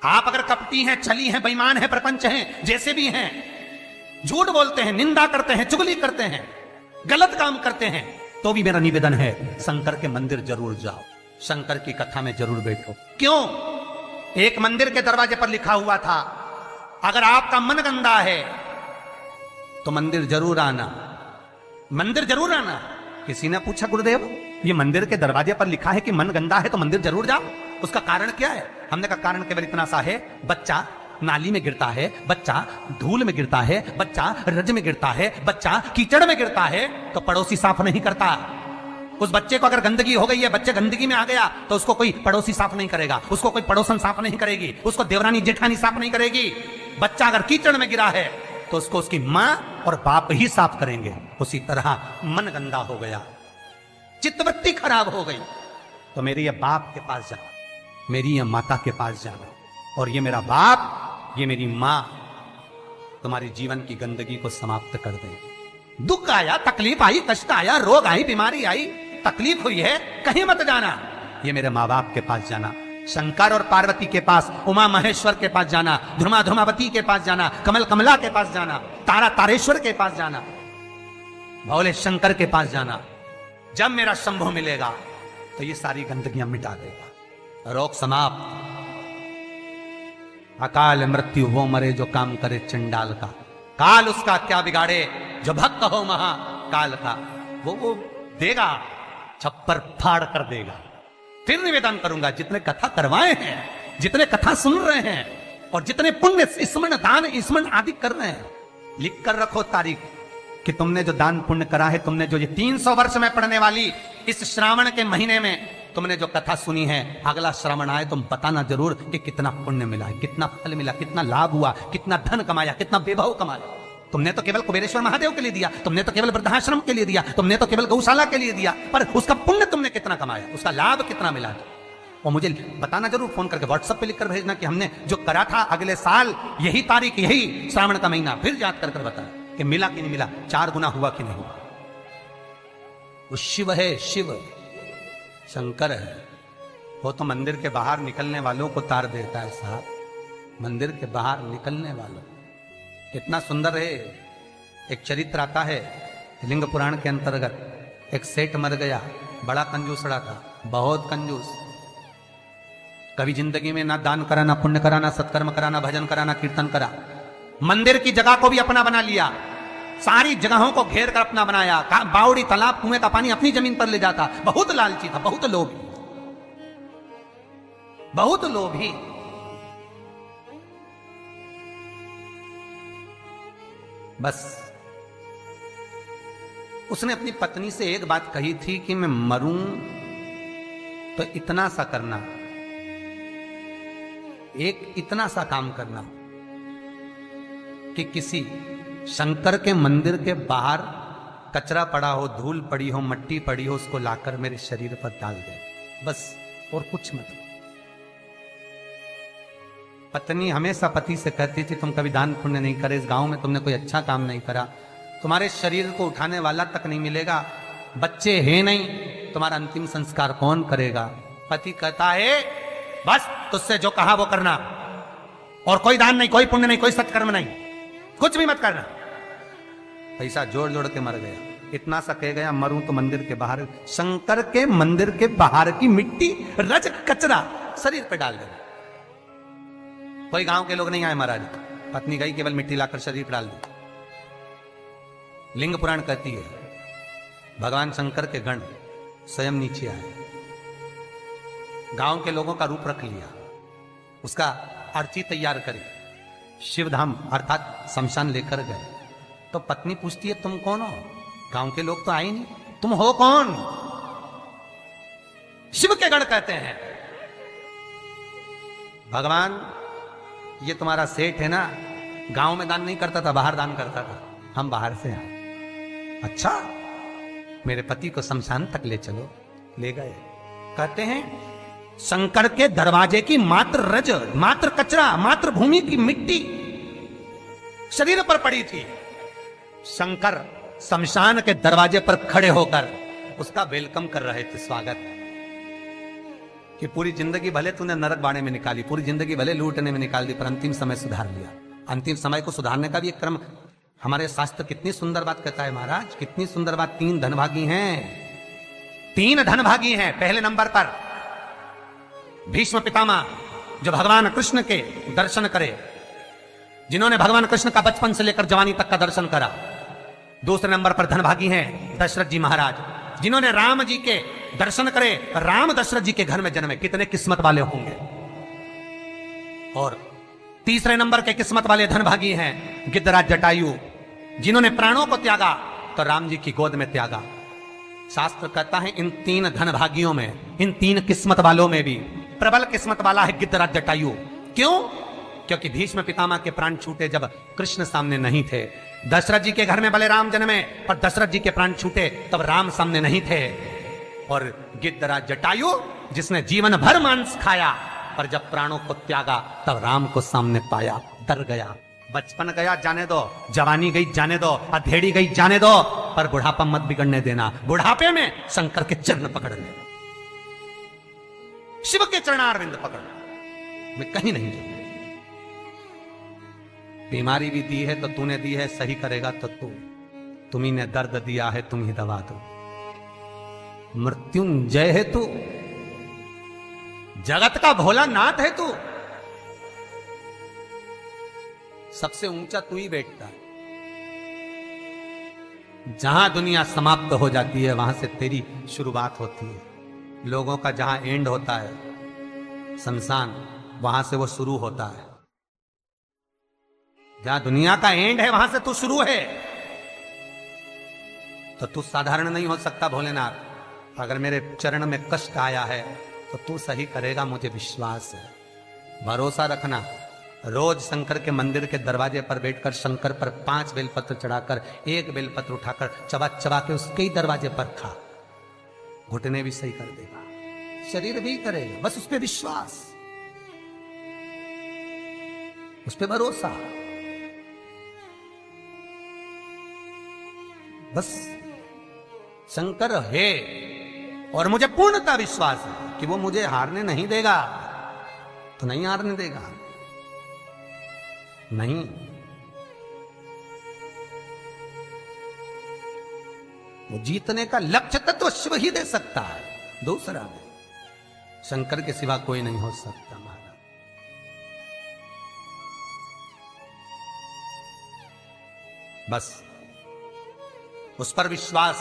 आप अगर कपटी हैं, छली हैं, बेईमान हैं, प्रपंच हैं, जैसे भी हैं, झूठ बोलते हैं, निंदा करते हैं, चुगली करते हैं, गलत काम करते हैं, तो भी मेरा निवेदन है शंकर के मंदिर जरूर जाओ, शंकर की कथा में जरूर बैठो। क्यों? एक मंदिर के दरवाजे पर लिखा हुआ था, अगर आपका मन गंदा है तो मंदिर जरूर आना, मंदिर जरूर आना। किसी ने पूछा, गुरुदेव ये मंदिर के दरवाजे पर लिखा है कि मन गंदा है तो मंदिर जरूर जाओ, उसका कारण क्या है? हमने कहा कारण केवल इतना सा है, बच्चा नाली में गिरता है, बच्चा धूल में गिरता है, बच्चा रज में गिरता है, बच्चा कीचड़ में गिरता है तो पड़ोसी साफ नहीं करता। उस बच्चे को अगर गंदगी हो गई है, बच्चे गंदगी में आ गया तो उसको कोई पड़ोसी साफ नहीं करेगा, उसको कोई पड़ोसन साफ नहीं करेगी, उसको देवरानी जेठानी साफ नहीं करेगी। बच्चा अगर कीचड़ में गिरा है तो उसको उसकी मां और बाप ही साफ करेंगे। उसी तरह मन गंदा हो गया, चित्तवृत्ति खराब हो गई तो मेरे ये बाप के पास जाना, मेरी ये माता के पास जाना, और ये मेरा बाप, ये मेरी मां तुम्हारी जीवन की गंदगी को समाप्त कर देंगे। दुख आया, तकलीफ आई, कष्ट आया, रोग आई, बीमारी आई, तकलीफ हुई है, कहीं मत जाना, ये मेरे माँ बाप के पास जाना, शंकर और पार्वती के पास, उमा महेश्वर के पास जाना, ध्रुमा ध्रुमावती के पास जाना, कमल कमला के पास जाना, तारा तारेश्वर के पास जाना, भोले शंकर के पास जाना। जब मेरा शंभु मिलेगा तो ये सारी गंदगियां मिटा देगा, रोग समाप्त। अकाल मृत्यु वो मरे जो काम करे चंडाल का, काल उसका क्या बिगाड़े जो भक्त हो महाकाल का। वो देगा, छप्पर फाड़ कर देगा। फिर निवेदन करूंगा, जितने कथा करवाए हैं, जितने कथा सुन रहे हैं और जितने पुण्य स्मरण दान स्मरण आदि कर रहे हैं, लिख कर रखो तारीख कि तुमने जो दान पुण्य करा है, तुमने जो ये 300 वर्ष में पढ़ने वाली इस श्रावण के महीने में तुमने जो कथा सुनी है, अगला श्रावण आए तुम बताना जरूर कि कितना पुण्य मिला है, कितना फल मिला, कितना लाभ हुआ, कितना धन कमाया, कितना वैभव कमाया। तुमने तो केवल कुबेरेश्वर महादेव के लिए दिया, तुमने तो केवल वृद्धाश्रम के लिए दिया, तुमने तो केवल गौशाला के लिए दिया, पर उसका पुण्य तुमने कितना कमाया, उसका लाभ कितना मिला। और मुझे बताना जरूर, फोन करके व्हाट्सएप पे लिखकर भेजना कि हमने जो करा था अगले साल यही तारीख, यही श्रावण का महीना, फिर याद कर कर बता कि मिला कि नहीं मिला, 4 गुना हुआ कि नहीं हुआ। वो शिव है, शिव शंकर है, वो तो मंदिर के बाहर निकलने वालों को तार देता है साहब, मंदिर के बाहर निकलने वालों। इतना सुंदर है, एक चरित्र आता है लिंग पुराण के अंतर्गत। एक सेठ मर गया, बड़ा कंजूसड़ा था, बहुत कंजूस, कभी जिंदगी में ना दान करा, ना पुण्य करा, ना सत्कर्म करा, ना भजन करा, ना कीर्तन करा। मंदिर की जगह को भी अपना बना लिया, सारी जगहों को घेर कर अपना बनाया, बावड़ी तालाब कुएं का पानी अपनी जमीन पर ले जाता। बहुत लालची था, बहुत लोभी, बहुत लोभी। बस उसने अपनी पत्नी से एक बात कही थी कि मैं मरूं तो इतना सा करना, एक इतना सा काम करना कि किसी शंकर के मंदिर के बाहर कचरा पड़ा हो, धूल पड़ी हो, मट्टी पड़ी हो, उसको लाकर मेरे शरीर पर डाल दे, बस, और कुछ मत। पत्नी हमेशा पति से कहती थी, तुम कभी दान पुण्य नहीं करे, इस गांव में तुमने कोई अच्छा काम नहीं करा, तुम्हारे शरीर को उठाने वाला तक नहीं मिलेगा, बच्चे हैं नहीं, तुम्हारा अंतिम संस्कार कौन करेगा। पति कहता है बस तुझसे जो कहा वो करना, और कोई दान नहीं, कोई पुण्य नहीं, कोई सत्कर्म नहीं, कुछ भी मत करना। पैसा जोड़ जोड़ के मर गया। इतना सा कह गया, मरूं तो मंदिर के बाहर, शंकर के मंदिर के बाहर की मिट्टी, रज, कचरा शरीर पे डाल देना। कोई गांव के लोग नहीं आए महाराज, पत्नी गई, केवल मिट्टी लाकर शरीर पर डाल दी। लिंग पुराण कहती है भगवान शंकर के गण स्वयं नीचे आए, गांव के लोगों का रूप रख लिया, उसका अर्ची तैयार करी, शिवधाम अर्थात शमशान लेकर गए। तो पत्नी पूछती है तुम कौन हो? गांव के लोग तो आए नहीं, तुम हो कौन? शिव के गण कहते हैं भगवान ये तुम्हारा सेठ है ना, गांव में दान नहीं करता था, बाहर दान करता था, हम बाहर से आए। अच्छा, मेरे पति को शमशान तक ले चलो। ले गए। कहते हैं शंकर के दरवाजे की मात्र रज, मात्र कचरा, मात्र भूमि की मिट्टी शरीर पर पड़ी थी। शंकर शमशान के दरवाजे पर खड़े होकर उसका वेलकम कर रहे थे, स्वागत। कि पूरी जिंदगी भले तूने नरक बाड़े में निकाली, पूरी जिंदगी भले लूटने में निकाल दी, पर अंतिम समय सुधार लिया। अंतिम समय को सुधारने का भी एक क्रम हमारे शास्त्र कितनी सुंदर बात कहता है महाराज, कितनी सुंदर बात। 3 धनभागी हैं, 3 धनभागी हैं। पहले नंबर पर भीष्म पितामह, जो भगवान कृष्ण के दर्शन करे, जिन्होंने भगवान कृष्ण का बचपन से लेकर जवानी तक का दर्शन करा। दूसरे नंबर पर धनभागी हैं दशरथ जी महाराज, जिन्होंने राम जी के दर्शन करे, राम दशरथ जी के घर में जन्मे। कितने किस्मत वाले होंगे। और तीसरे नंबर के किस्मत वाले धनभागी हैं गिद्धराज जटायु, जिन्होंने प्राणों को त्यागा तो राम जी की गोद में त्यागा। शास्त्र कहता है इन 3 धनभागियों में, इन 3 किस्मत वालों में भी प्रबल किस्मत वाला है गिद्धराज जटायु। क्यों? क्योंकि भीष्म पितामह के प्राण छूटे जब कृष्ण सामने नहीं थे। दशरथ जी के घर में भले राम जन्मे, पर दशरथ जी के प्राण छूटे तब राम सामने नहीं थे। और गिद्धराज जटायु, जिसने जीवन भर मांस खाया, पर जब प्राणों को त्यागा तब राम को सामने पाया, डर गया। बचपन गया जाने दो, जवानी गई जाने दो, अधेड़ी गई जाने दो, पर बुढ़ापा मत बिगड़ने देना। बुढ़ापे में शंकर के चरण पकड़ ले, शिव के चरणारविंद पकड़, मैं कहीं नहीं जाऊंगा। बीमारी भी दी है तो तूने दी है, सही करेगा तो तुम्ही ने दर्द दिया है, तुम ही दवा दो। मृत्युंजय है तू, जगत का भोलानाथ है तू, सबसे ऊंचा तू ही बैठता है। जहां दुनिया समाप्त हो जाती है वहां से तेरी शुरुआत होती है। लोगों का जहां एंड होता है शमशान, वहां से वो शुरू होता है। जहां दुनिया का एंड है वहां से तू शुरू है। तो तू साधारण नहीं हो सकता भोलेनाथ। अगर मेरे चरण में कष्ट आया है तो तू सही करेगा, मुझे विश्वास है। भरोसा रखना। रोज शंकर के मंदिर के दरवाजे पर बैठकर शंकर पर 5 बेलपत्र चढ़ाकर, 1 बेलपत्र उठाकर चबा चबा के उसके ही दरवाजे पर खा, घुटने भी सही कर देगा, शरीर भी करेगा। बस उस पर विश्वास, उस पर भरोसा। बस शंकर है और मुझे पूर्णता विश्वास है कि वो मुझे हारने नहीं देगा। तो नहीं हारने देगा, नहीं। वो जीतने का लक्ष्य तत्व शिव ही दे सकता है, दूसरा नहीं। शंकर के सिवा कोई नहीं हो सकता महाराज। बस उस पर विश्वास